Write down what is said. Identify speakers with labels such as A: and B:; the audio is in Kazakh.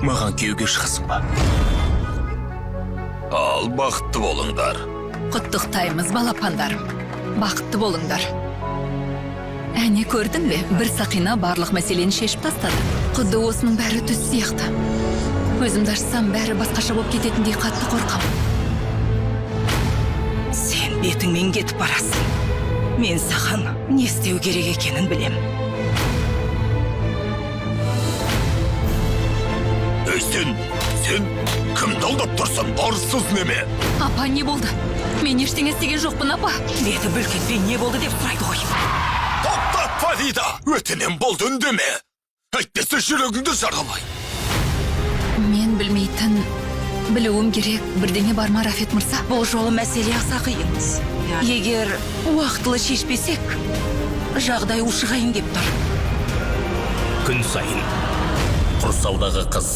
A: Маған күйеуге шығасың ба? Ал бақытты болыңдар.
B: Құттықтаймыз, балапандарым. Бақытты болыңдар. Әне көрдің бе? Бір сақина барлық мәселені шешіп тастады. Құдды осының бәрі түс сияқты. Көзімді ашсам, бәрі басқаша болып кететіндей қатты қорқам.
C: Сен бетіңмен кетіп барасың. Мен саған не істеу керек екенін білем.
A: Сен кімді алдап тұрсың? Арсыз неме?
B: Апа, не болды? Мен ештеңе істеген жоқпын, апа.
C: Беті бүлк етпей не болды деп сұрайды ғой.
A: Тоқтат, Фарида! Өтінен болды үндеме. Әйтпесе жүрегіңді жаралай.
B: Мен білмейтін, білуім керек. Бірдеңе бар ма, Рафет мырза?
C: Бұл жолы мәселе аса қиын. Егер уақытылы шешпесек, жағдай ушығайын деп тұр.
A: Күн сайын құрсаудағы қыз